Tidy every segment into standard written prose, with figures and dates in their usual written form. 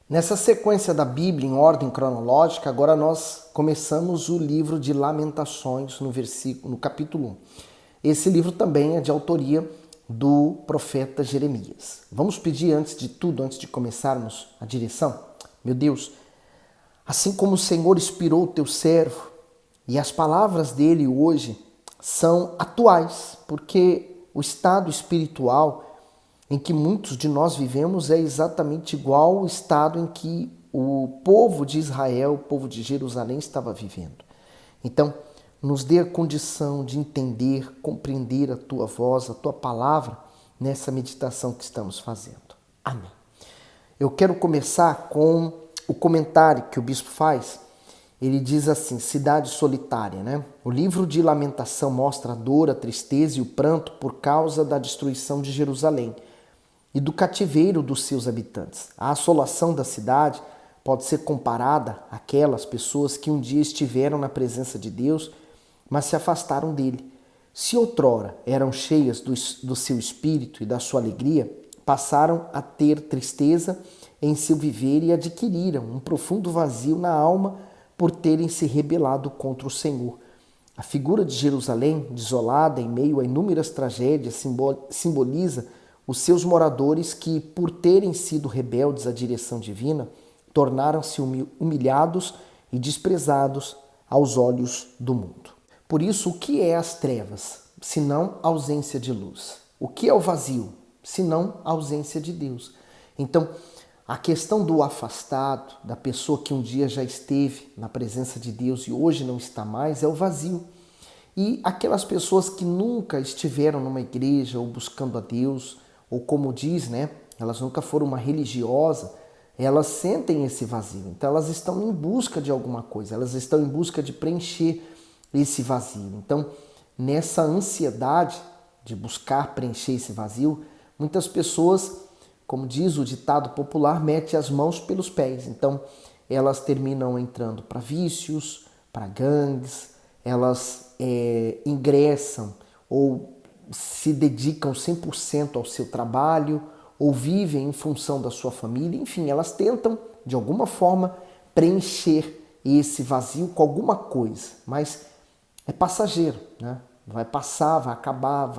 Nessa sequência da Bíblia em ordem cronológica, agora nós começamos o livro de Lamentações no capítulo 1. Esse livro também é de autoria do profeta Jeremias. Vamos pedir antes de tudo, antes de começarmos a direção? Meu Deus, assim como o Senhor inspirou o teu servo e as palavras dele hoje são atuais, porque o estado espiritual em que muitos de nós vivemos é exatamente igual ao estado em que o povo de Israel, o povo de Jerusalém estava vivendo. Então, nos dê a condição de entender, compreender a tua voz, a tua palavra nessa meditação que estamos fazendo. Amém. Eu quero começar com o comentário que o bispo faz. Ele diz assim, cidade solitária, né? O livro de Lamentação mostra a dor, a tristeza e o pranto por causa da destruição de Jerusalém e do cativeiro dos seus habitantes. A assolação da cidade pode ser comparada àquelas pessoas que um dia estiveram na presença de Deus, mas se afastaram dele. Se outrora eram cheias do seu espírito e da sua alegria, passaram a ter tristeza em seu viver e adquiriram um profundo vazio na alma por terem se rebelado contra o Senhor. A figura de Jerusalém, desolada em meio a inúmeras tragédias, simboliza os seus moradores que, por terem sido rebeldes à direção divina, tornaram-se humilhados e desprezados aos olhos do mundo. Por isso, o que é as trevas, senão a ausência de luz? O que é o vazio, senão a ausência de Deus? Então, a questão do afastado, da pessoa que um dia já esteve na presença de Deus e hoje não está mais, é o vazio. E aquelas pessoas que nunca estiveram numa igreja ou buscando a Deus, ou como diz, né, elas nunca foram uma religiosa, elas sentem esse vazio. Então elas estão em busca de alguma coisa, elas estão em busca de preencher esse vazio. Então, nessa ansiedade de buscar preencher esse vazio, muitas pessoas, como diz o ditado popular, metem as mãos pelos pés. Então, elas terminam entrando para vícios, para gangues, elas ingressam ou se dedicam 100% ao seu trabalho ou vivem em função da sua família. Enfim, elas tentam, de alguma forma, preencher esse vazio com alguma coisa, mas é passageiro, né? Vai passar, vai acabar,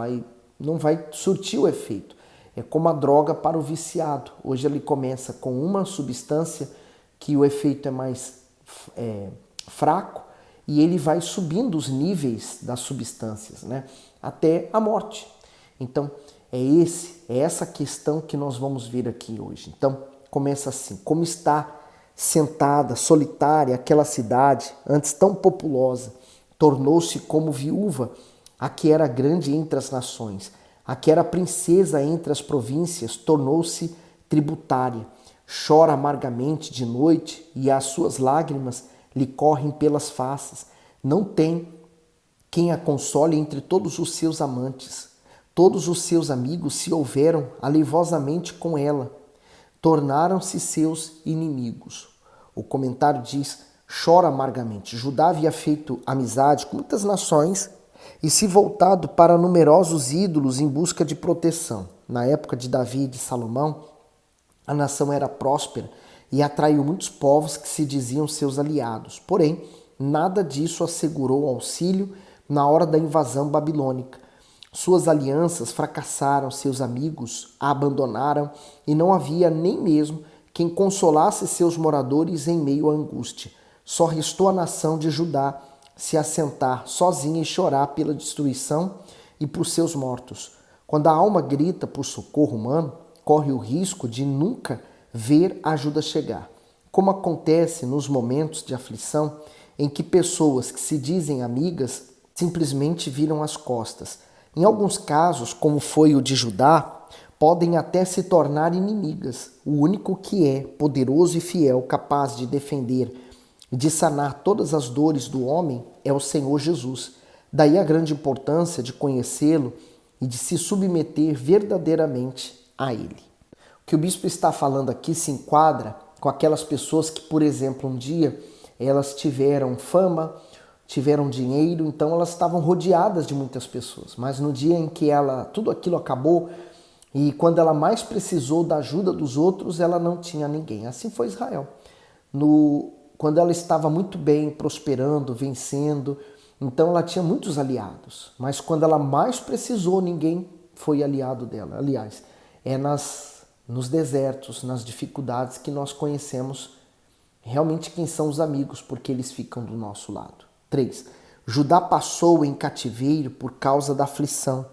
não vai surtir o efeito. É como a droga para o viciado. Hoje ele começa com uma substância que o efeito é mais fraco e ele vai subindo os níveis das substâncias, né? Até a morte. Então, é essa questão que nós vamos ver aqui hoje. Então, começa assim, como está sentada, solitária, aquela cidade, antes tão populosa, tornou-se como viúva, a que era grande entre as nações, a que era princesa entre as províncias, tornou-se tributária, chora amargamente de noite e as suas lágrimas lhe correm pelas faces, não tem quem a console entre todos os seus amantes. Todos os seus amigos se houveram alevosamente com ela, tornaram-se seus inimigos. O comentário diz, chora amargamente. Judá havia feito amizade com muitas nações e se voltado para numerosos ídolos em busca de proteção. Na época de Davi e de Salomão, a nação era próspera e atraiu muitos povos que se diziam seus aliados. Porém, nada disso assegurou auxílio na hora da invasão babilônica. Suas alianças fracassaram, seus amigos a abandonaram e não havia nem mesmo quem consolasse seus moradores em meio à angústia. Só restou a nação de Judá se assentar sozinha e chorar pela destruição e por seus mortos. Quando a alma grita por socorro humano, corre o risco de nunca ver a ajuda chegar. Como acontece nos momentos de aflição em que pessoas que se dizem amigas simplesmente viram as costas. Em alguns casos, como foi o de Judá, podem até se tornar inimigas. O único que é poderoso e fiel, capaz de defender e de sanar todas as dores do homem é o Senhor Jesus. Daí a grande importância de conhecê-lo e de se submeter verdadeiramente a ele. O que o bispo está falando aqui se enquadra com aquelas pessoas que, por exemplo, um dia elas tiveram fama, tiveram dinheiro, então elas estavam rodeadas de muitas pessoas. Mas no dia em que tudo aquilo acabou, E quando ela mais precisou da ajuda dos outros, ela não tinha ninguém. Assim foi Israel. Quando ela estava muito bem, prosperando, vencendo, então ela tinha muitos aliados. Mas quando ela mais precisou, ninguém foi aliado dela. Aliás, é nos desertos, nas dificuldades que nós conhecemos realmente quem são os amigos, porque eles ficam do nosso lado. 3. Judá passou em cativeiro por causa da aflição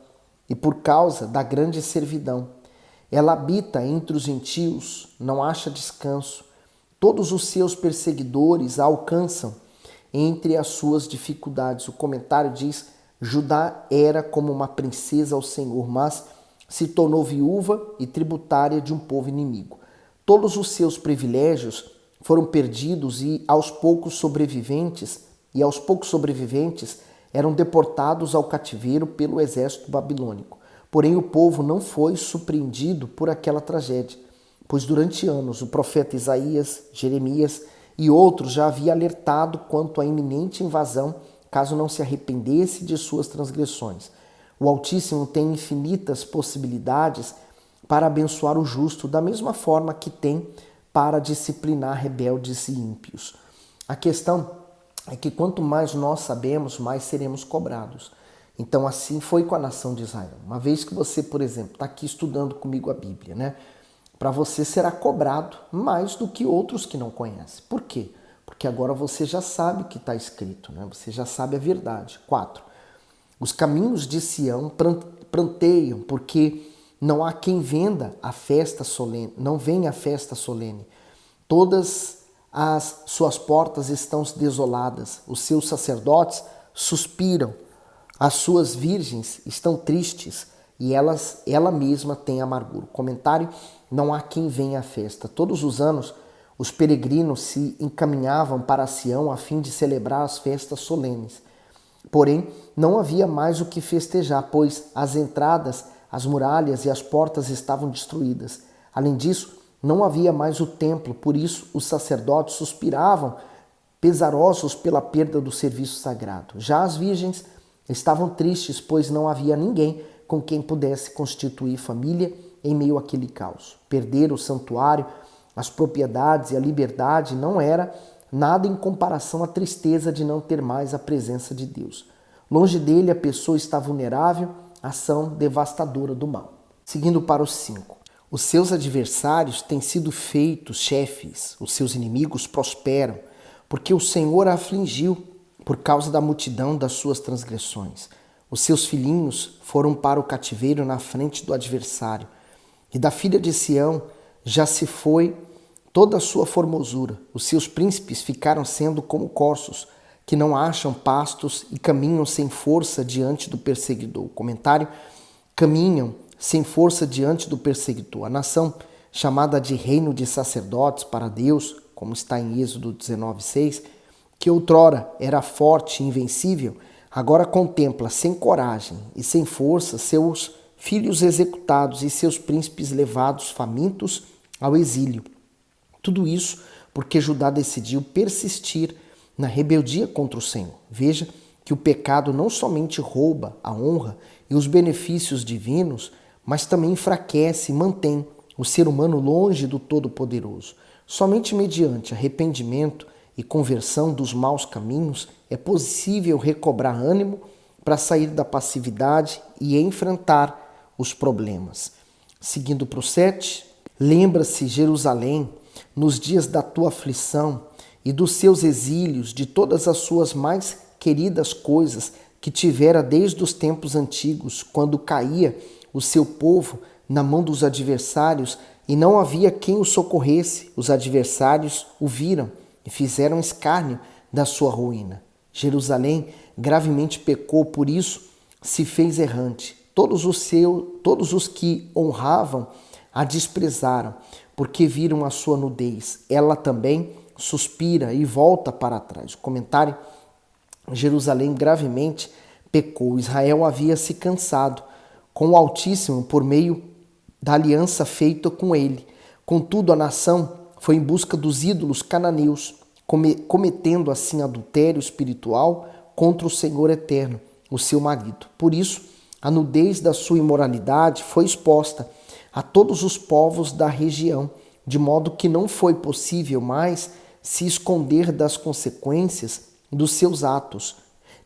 e por causa da grande servidão. Ela habita entre os gentios, não acha descanso. Todos os seus perseguidores a alcançam entre as suas dificuldades. O comentário diz: Judá era como uma princesa ao Senhor, mas se tornou viúva e tributária de um povo inimigo. Todos os seus privilégios foram perdidos e aos poucos sobreviventes eram deportados ao cativeiro pelo exército babilônico. Porém, o povo não foi surpreendido por aquela tragédia, pois durante anos o profeta Isaías, Jeremias e outros já havia alertado quanto à iminente invasão, caso não se arrependesse de suas transgressões. O Altíssimo tem infinitas possibilidades para abençoar o justo, da mesma forma que tem para disciplinar rebeldes e ímpios. A questão é que quanto mais nós sabemos, mais seremos cobrados. Então assim foi com a nação de Israel. Uma vez que você, por exemplo, está aqui estudando comigo a Bíblia, né? Para você será cobrado mais do que outros que não conhecem. Por quê? Porque agora você já sabe o que está escrito, né? Você já sabe a verdade. 4. Os caminhos de Sião pranteiam, porque não há quem venda a festa solene, não venha a festa solene. Todas as suas portas estão desoladas, os seus sacerdotes suspiram, as suas virgens estão tristes e ela mesma tem amargura. Comentário: não há quem venha à festa. Todos os anos os peregrinos se encaminhavam para Sião a fim de celebrar as festas solenes. Porém, não havia mais o que festejar, pois as entradas, as muralhas e as portas estavam destruídas. Além disso, não havia mais o templo, por isso os sacerdotes suspiravam, pesarosos pela perda do serviço sagrado. Já as virgens estavam tristes, pois não havia ninguém com quem pudesse constituir família em meio àquele caos. Perder o santuário, as propriedades e a liberdade não era nada em comparação à tristeza de não ter mais a presença de Deus. Longe dele, a pessoa está vulnerável à ação devastadora do mal. Seguindo para os 5. Os seus adversários têm sido feitos chefes, os seus inimigos prosperam, porque o Senhor a afligiu por causa da multidão das suas transgressões. Os seus filhinhos foram para o cativeiro na frente do adversário, e da filha de Sião já se foi toda a sua formosura. Os seus príncipes ficaram sendo como corços, que não acham pastos e caminham sem força diante do perseguidor. O comentário: caminham sem força diante do perseguidor. A nação, chamada de reino de sacerdotes para Deus, como está em Êxodo 19:6, que outrora era forte e invencível, agora contempla sem coragem e sem força seus filhos executados e seus príncipes levados famintos ao exílio. Tudo isso porque Judá decidiu persistir na rebeldia contra o Senhor. Veja que o pecado não somente rouba a honra e os benefícios divinos, mas também enfraquece e mantém o ser humano longe do Todo-Poderoso. Somente mediante arrependimento e conversão dos maus caminhos é possível recobrar ânimo para sair da passividade e enfrentar os problemas. Seguindo para o 7, lembra-se, Jerusalém, nos dias da tua aflição e dos seus exílios, de todas as suas mais queridas coisas que tivera desde os tempos antigos, quando caía o seu povo na mão dos adversários e não havia quem o socorresse. Os adversários o viram e fizeram escárnio da sua ruína. Jerusalém gravemente pecou, por isso se fez errante. Todos os que honravam a desprezaram, porque viram a sua nudez. Ela também suspira e volta para trás. O comentário: Jerusalém gravemente pecou. Israel havia se cansado com o Altíssimo por meio da aliança feita com ele. Contudo, a nação foi em busca dos ídolos cananeus, cometendo assim adultério espiritual contra o Senhor eterno, o seu marido. Por isso, a nudez da sua imoralidade foi exposta a todos os povos da região, de modo que não foi possível mais se esconder das consequências dos seus atos.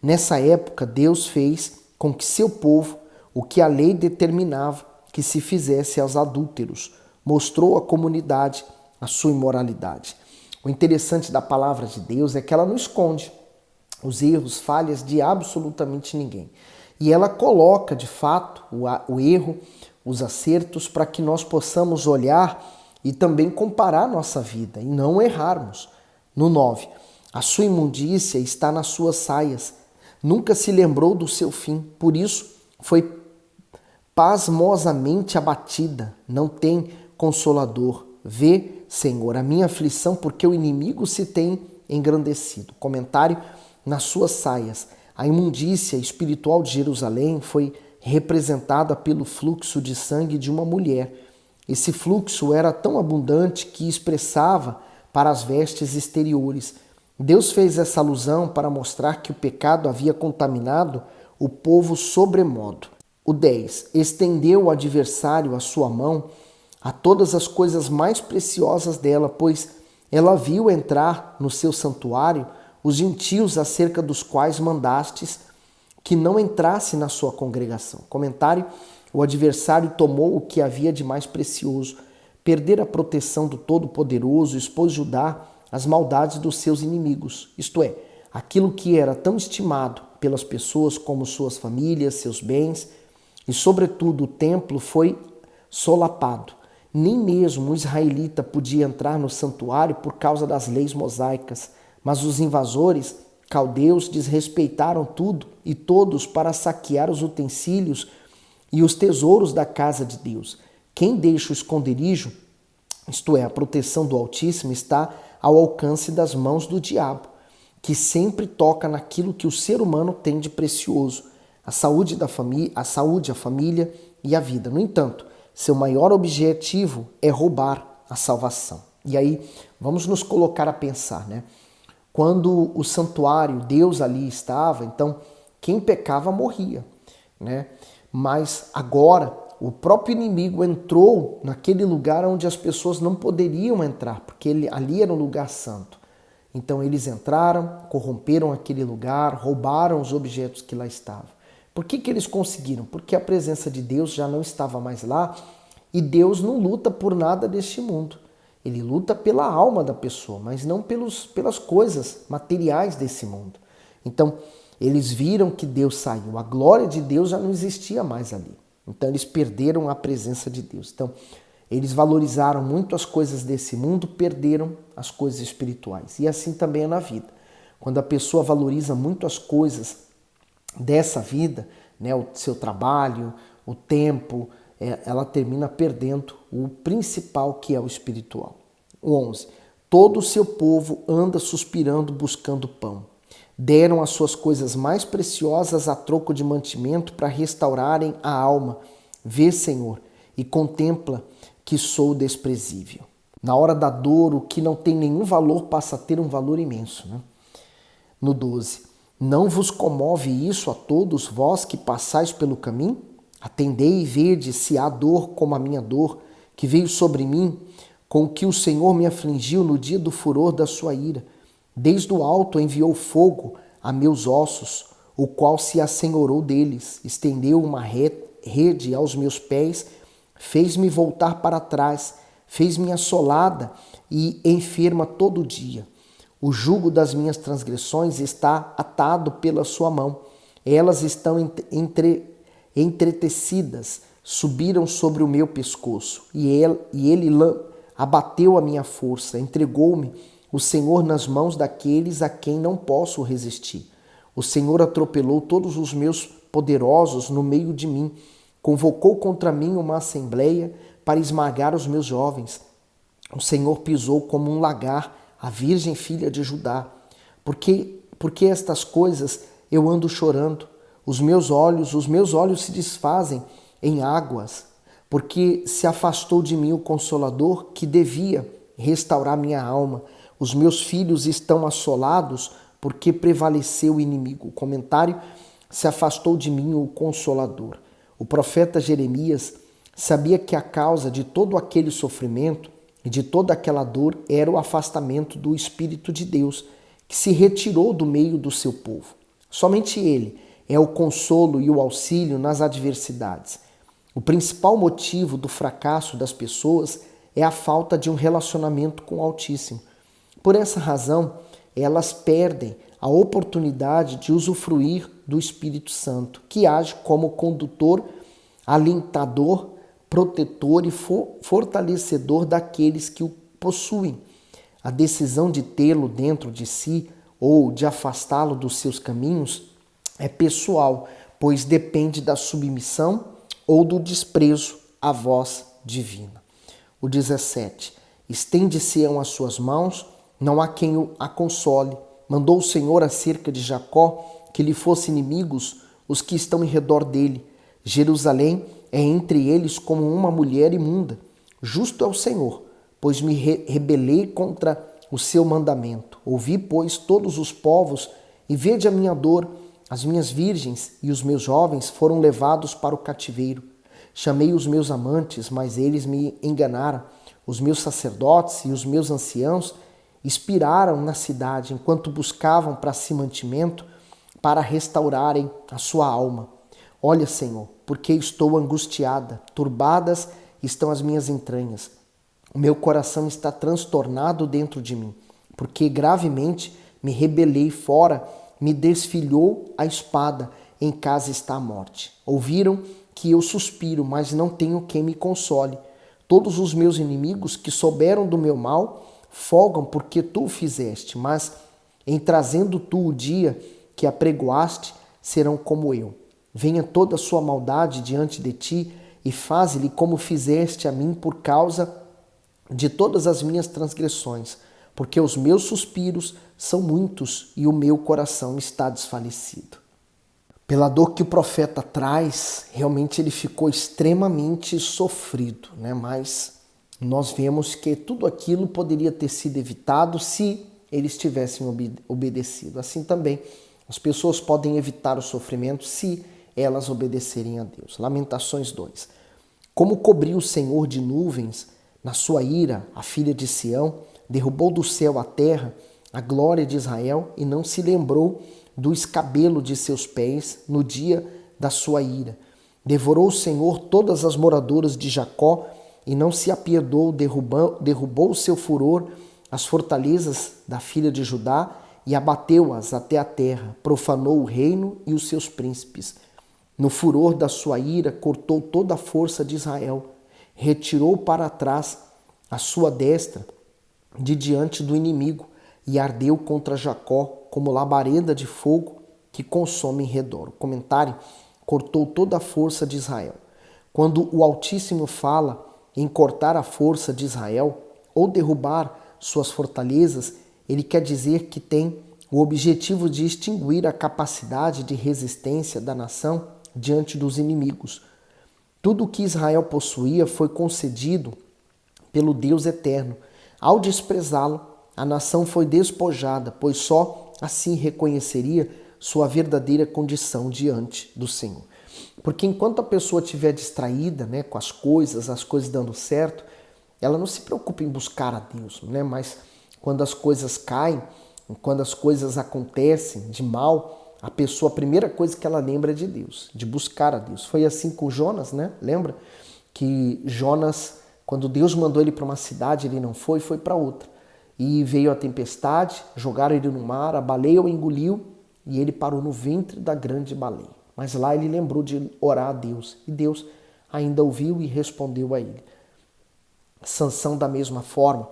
Nessa época, Deus fez com que seu povo, o que a lei determinava que se fizesse aos adúlteros, mostrou à comunidade a sua imoralidade. O interessante da palavra de Deus é que ela não esconde os erros, falhas de absolutamente ninguém. E ela coloca, de fato, o erro, os acertos, para que nós possamos olhar e também comparar nossa vida e não errarmos. No 9, a sua imundícia está nas suas saias, nunca se lembrou do seu fim, por isso foi pasmosamente abatida, não tem consolador. Vê, Senhor, a minha aflição, porque o inimigo se tem engrandecido. Comentário: nas suas saias. A imundícia espiritual de Jerusalém foi representada pelo fluxo de sangue de uma mulher. Esse fluxo era tão abundante que expressava para as vestes exteriores. Deus fez essa alusão para mostrar que o pecado havia contaminado o povo sobremodo. O 10. Estendeu o adversário a sua mão a todas as coisas mais preciosas dela, pois ela viu entrar no seu santuário os gentios acerca dos quais mandastes que não entrasse na sua congregação. Comentário: o adversário tomou o que havia de mais precioso, perder a proteção do Todo-Poderoso, expôs Judá às maldades dos seus inimigos, isto é, aquilo que era tão estimado pelas pessoas como suas famílias, seus bens e, sobretudo, o templo foi solapado. Nem mesmo o israelita podia entrar no santuário por causa das leis mosaicas, mas os invasores caldeus desrespeitaram tudo e todos para saquear os utensílios e os tesouros da casa de Deus. Quem deixa o esconderijo, isto é, a proteção do Altíssimo, está ao alcance das mãos do diabo, que sempre toca naquilo que o ser humano tem de precioso, a saúde da família, a família e a vida. No entanto, seu maior objetivo é roubar a salvação. E aí, vamos nos colocar a pensar, né? Quando o santuário, Deus ali estava, então quem pecava morria, né? Mas agora o próprio inimigo entrou naquele lugar onde as pessoas não poderiam entrar, porque ali era um lugar santo. Então eles entraram, corromperam aquele lugar, roubaram os objetos que lá estavam. Por que eles conseguiram? Porque a presença de Deus já não estava mais lá e Deus não luta por nada deste mundo. Ele luta pela alma da pessoa, mas não pelas coisas materiais desse mundo. Então, eles viram que Deus saiu. A glória de Deus já não existia mais ali. Então, eles perderam a presença de Deus. Então, eles valorizaram muito as coisas desse mundo, perderam as coisas espirituais. E assim também é na vida. Quando a pessoa valoriza muito as coisas dessa vida, né, o seu trabalho, o tempo, ela termina perdendo o principal, que é o espiritual. O 11. Todo o seu povo anda suspirando, buscando pão. Deram as suas coisas mais preciosas a troco de mantimento para restaurarem a alma. Vê, Senhor, e contempla que sou desprezível. Na hora da dor, o que não tem nenhum valor passa a ter um valor imenso, né? No 12. Não vos comove isso a todos vós que passais pelo caminho? Atendei e vede se há dor como a minha dor, que veio sobre mim, com o que o Senhor me afligiu no dia do furor da sua ira. Desde o alto enviou fogo a meus ossos, o qual se assenhorou deles, estendeu uma rede aos meus pés, fez-me voltar para trás, fez-me assolada e enferma todo dia. O jugo das minhas transgressões está atado pela sua mão. Elas estão entretecidas, subiram sobre o meu pescoço. E ele abateu a minha força, entregou-me o Senhor nas mãos daqueles a quem não posso resistir. O Senhor atropelou todos os meus poderosos no meio de mim. Convocou contra mim uma assembleia para esmagar os meus jovens. O Senhor pisou como um lagar a virgem filha de Judá. Porque estas coisas eu ando chorando. Os meus olhos se desfazem em águas, porque se afastou de mim o Consolador que devia restaurar minha alma. Os meus filhos estão assolados porque prevaleceu o inimigo. O comentário: se afastou de mim o Consolador. O profeta Jeremias Sabia que a causa de todo aquele sofrimento e de toda aquela dor era o afastamento do Espírito de Deus, que se retirou do meio do seu povo. Somente Ele é o consolo e o auxílio nas adversidades. O principal motivo do fracasso das pessoas é a falta de um relacionamento com o Altíssimo. Por essa razão, elas perdem a oportunidade de usufruir do Espírito Santo, que age como condutor, alentador, protetor e fortalecedor daqueles que o possuem. A decisão de tê-lo dentro de si ou de afastá-lo dos seus caminhos é pessoal, pois depende da submissão ou do desprezo à voz divina. O 17. Estende-se-ão as suas mãos, não há quem a console. Mandou o Senhor acerca de Jacó que lhe fossem inimigos os que estão em redor dele. Jerusalém é entre eles como uma mulher imunda. Justo é o Senhor, pois me rebelei contra o seu mandamento. Ouvi, pois, todos os povos, e vede a minha dor. As minhas virgens e os meus jovens foram levados para o cativeiro. Chamei os meus amantes, mas eles me enganaram. Os meus sacerdotes e os meus anciãos expiraram na cidade, enquanto buscavam para si mantimento, para restaurarem a sua alma. Olha, Senhor, porque estou angustiada, turbadas estão as minhas entranhas. O meu coração está transtornado dentro de mim, porque gravemente me rebelei fora, me desfilhou a espada, em casa está a morte. Ouviram que eu suspiro, mas não tenho quem me console. Todos os meus inimigos que souberam do meu mal folgam porque tu o fizeste, mas em trazendo tu o dia que apregoaste, serão como eu. Venha toda a sua maldade diante de ti e faze-lhe como fizeste a mim por causa de todas as minhas transgressões, porque os meus suspiros são muitos e o meu coração está desfalecido. Pela dor que o profeta traz, realmente ele ficou extremamente sofrido, né? Mas nós vemos que tudo aquilo poderia ter sido evitado se eles tivessem obedecido. Assim também, as pessoas podem evitar o sofrimento se elas obedecerem a Deus. Lamentações 2. Como cobriu o Senhor de nuvens na sua ira a filha de Sião, derrubou do céu a terra a glória de Israel e não se lembrou do escabelo de seus pés no dia da sua ira. Devorou o Senhor todas as moradoras de Jacó e não se apiedou, derrubou o seu furor as fortalezas da filha de Judá e abateu-as até a terra, profanou o reino e os seus príncipes. No furor da sua ira, cortou toda a força de Israel, retirou para trás a sua destra de diante do inimigo e ardeu contra Jacó como labareda de fogo que consome em redor. O comentário: cortou toda a força de Israel. Quando o Altíssimo fala em cortar a força de Israel ou derrubar suas fortalezas, ele quer dizer que tem o objetivo de extinguir a capacidade de resistência da nação diante dos inimigos. Tudo o que Israel possuía foi concedido pelo Deus eterno. Ao desprezá-lo, a nação foi despojada, pois só assim reconheceria sua verdadeira condição diante do Senhor. Porque enquanto a pessoa estiver distraída, né, com as coisas dando certo, ela não se preocupa em buscar a Deus, né? Mas quando as coisas caem, quando as coisas acontecem de mal, a pessoa, a primeira coisa que ela lembra é de Deus, de buscar a Deus. Foi assim com Jonas, né? Lembra que Jonas, quando Deus mandou ele para uma cidade, ele não foi, foi para outra. E veio a tempestade, jogaram ele no mar, a baleia o engoliu e ele parou no ventre da grande baleia. Mas lá ele lembrou de orar a Deus e Deus ainda ouviu e respondeu a ele. Sansão, da mesma forma,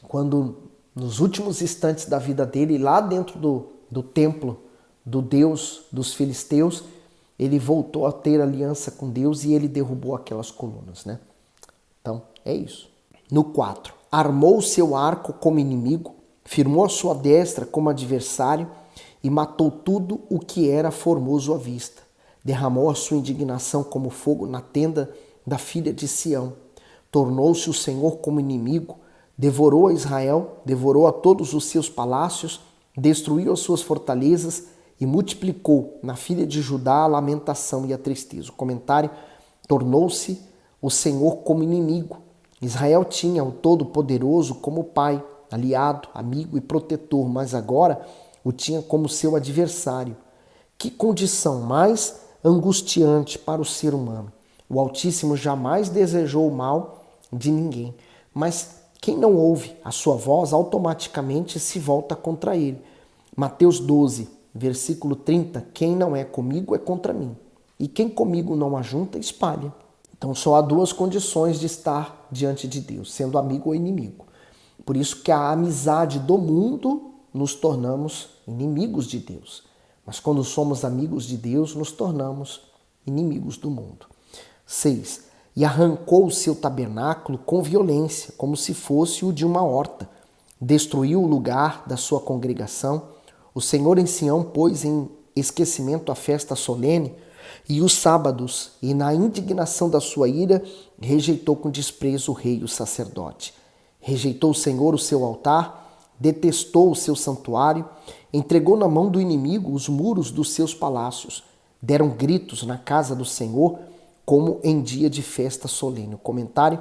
quando nos últimos instantes da vida dele, lá dentro do templo do Deus dos filisteus, ele voltou a ter aliança com Deus e ele derrubou aquelas colunas, né? Então, é isso. No 4, armou o seu arco como inimigo, firmou a sua destra como adversário e matou tudo o que era formoso à vista. Derramou a sua indignação como fogo na tenda da filha de Sião. Tornou-se o Senhor como inimigo, devorou a Israel, devorou a todos os seus palácios, destruiu as suas fortalezas e multiplicou na filha de Judá a lamentação e a tristeza. O comentário: tornou-se o Senhor como inimigo. Israel tinha o Todo-Poderoso como pai, aliado, amigo e protetor, mas agora o tinha como seu adversário. Que condição mais angustiante para o ser humano. O Altíssimo jamais desejou o mal de ninguém, mas quem não ouve a sua voz automaticamente se volta contra ele. Mateus 12, versículo 30, quem não é comigo é contra mim, e quem comigo não ajunta, espalha. Então só há duas condições de estar diante de Deus, sendo amigo ou inimigo. Por isso que a amizade do mundo nos tornamos inimigos de Deus. Mas quando somos amigos de Deus, nos tornamos inimigos do mundo. 6. E arrancou o seu tabernáculo com violência, como se fosse o de uma horta. Destruiu o lugar da sua congregação. O Senhor em Sião pôs em esquecimento a festa solene e os sábados, e na indignação da sua ira, rejeitou com desprezo o rei e o sacerdote. Rejeitou o Senhor o seu altar, detestou o seu santuário, entregou na mão do inimigo os muros dos seus palácios. Deram gritos na casa do Senhor, como em dia de festa solene. O comentário: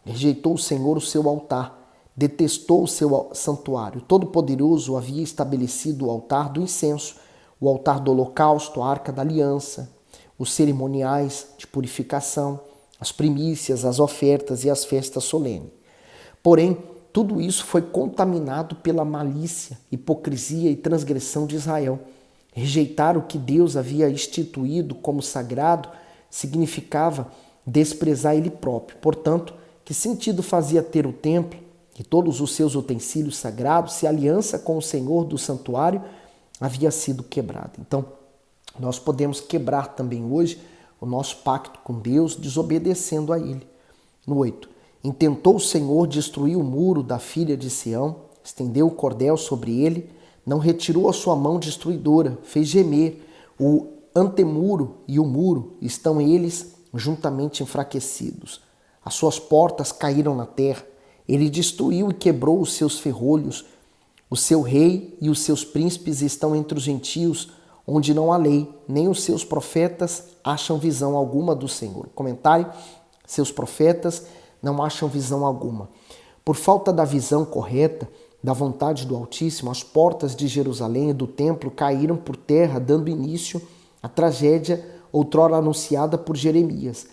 rejeitou o Senhor o seu altar, detestou o seu santuário. Todo-Poderoso havia estabelecido o altar do incenso, o altar do holocausto, a arca da aliança, os cerimoniais de purificação, as primícias, as ofertas e as festas solenes. Porém, tudo isso foi contaminado pela malícia, hipocrisia e transgressão de Israel. Rejeitar o que Deus havia instituído como sagrado significava desprezar ele próprio. Portanto, que sentido fazia ter o templo e todos os seus utensílios sagrados se a aliança com o Senhor do santuário havia sido quebrada? Então, nós podemos quebrar também hoje o nosso pacto com Deus desobedecendo a ele. No 8. Intentou o Senhor destruir o muro da filha de Sião, estendeu o cordel sobre ele, não retirou a sua mão destruidora, fez gemer o antemuro e o muro, estão eles juntamente enfraquecidos. As suas portas caíram na terra, ele destruiu e quebrou os seus ferrolhos. O seu rei e os seus príncipes estão entre os gentios, onde não há lei, nem os seus profetas acham visão alguma do Senhor. Comentário: seus profetas não acham visão alguma. Por falta da visão correta, da vontade do Altíssimo, as portas de Jerusalém e do templo caíram por terra, dando início à tragédia outrora anunciada por Jeremias.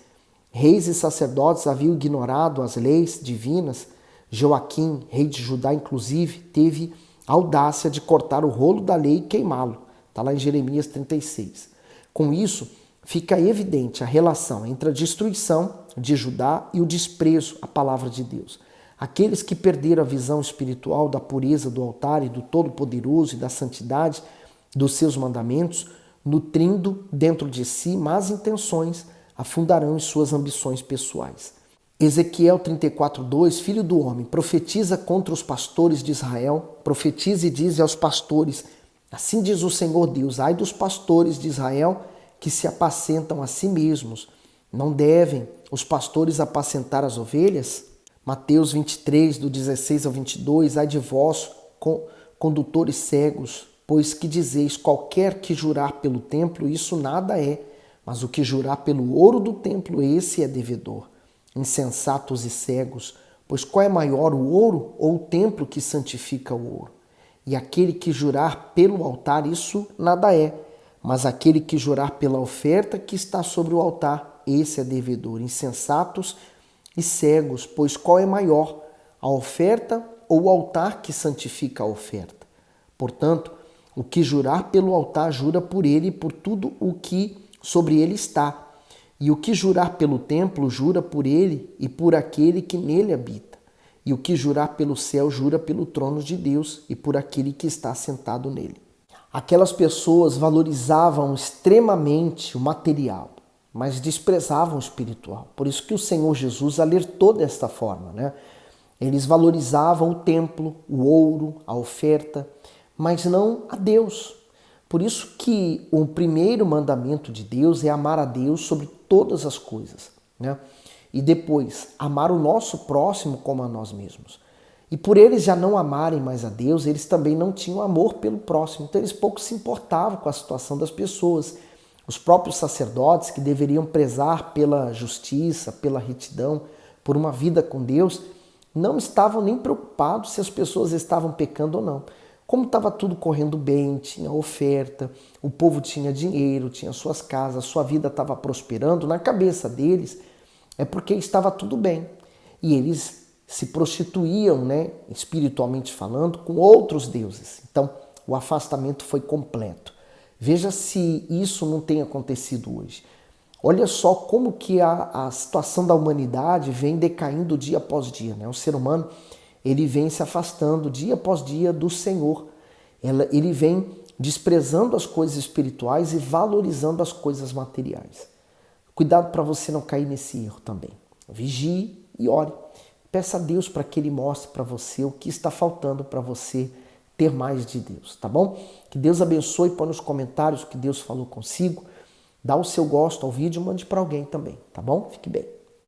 Reis e sacerdotes haviam ignorado as leis divinas. Joaquim, rei de Judá, inclusive, teve a audácia de cortar o rolo da lei e queimá-lo. Está lá em Jeremias 36. Com isso, fica evidente a relação entre a destruição de Judá e o desprezo à palavra de Deus. Aqueles que perderam a visão espiritual da pureza do altar e do Todo-Poderoso e da santidade dos seus mandamentos, nutrindo dentro de si más intenções, afundarão em suas ambições pessoais. Ezequiel 34:2, filho do homem, profetiza contra os pastores de Israel, profetiza e diz aos pastores: assim diz o Senhor Deus, ai dos pastores de Israel que se apacentam a si mesmos. Não devem os pastores apacentar as ovelhas? Mateus 23, do 16 ao 22, ai de vós, condutores cegos, pois que dizeis, qualquer que jurar pelo templo, isso nada é, mas o que jurar pelo ouro do templo, esse é devedor. Insensatos e cegos, pois qual é maior, o ouro ou o templo que santifica o ouro? E aquele que jurar pelo altar, isso nada é, mas aquele que jurar pela oferta que está sobre o altar, esse é devedor. Insensatos e cegos, pois qual é maior, a oferta ou o altar que santifica a oferta? Portanto, o que jurar pelo altar, jura por ele e por tudo o que sobre ele está. E o que jurar pelo templo, jura por ele e por aquele que nele habita. E o que jurar pelo céu, jura pelo trono de Deus e por aquele que está sentado nele. Aquelas pessoas valorizavam extremamente o material, mas desprezavam o espiritual. Por isso que o Senhor Jesus alertou desta forma, né? Eles valorizavam o templo, o ouro, a oferta, mas não a Deus. Por isso que o primeiro mandamento de Deus é amar a Deus sobre todas as coisas, né? E depois, amar o nosso próximo como a nós mesmos. E por eles já não amarem mais a Deus, eles também não tinham amor pelo próximo. Então eles pouco se importavam com a situação das pessoas. Os próprios sacerdotes, que deveriam prezar pela justiça, pela retidão, por uma vida com Deus, não estavam nem preocupados se as pessoas estavam pecando ou não. Como estava tudo correndo bem, tinha oferta, o povo tinha dinheiro, tinha suas casas, sua vida estava prosperando, na cabeça deles é porque estava tudo bem. E eles se prostituíam, né, espiritualmente falando, com outros deuses. Então, o afastamento foi completo. Veja se isso não tem acontecido hoje. Olha só como que a situação da humanidade vem decaindo dia após dia, né? O ser humano, ele vem se afastando dia após dia do Senhor. Ele vem desprezando as coisas espirituais e valorizando as coisas materiais. Cuidado para você não cair nesse erro também. Vigie e ore. Peça a Deus para que Ele mostre para você o que está faltando para você ter mais de Deus, tá bom? Que Deus abençoe, põe nos comentários o que Deus falou consigo. Dá o seu gosto ao vídeo, mande para alguém também, tá bom? Fique bem.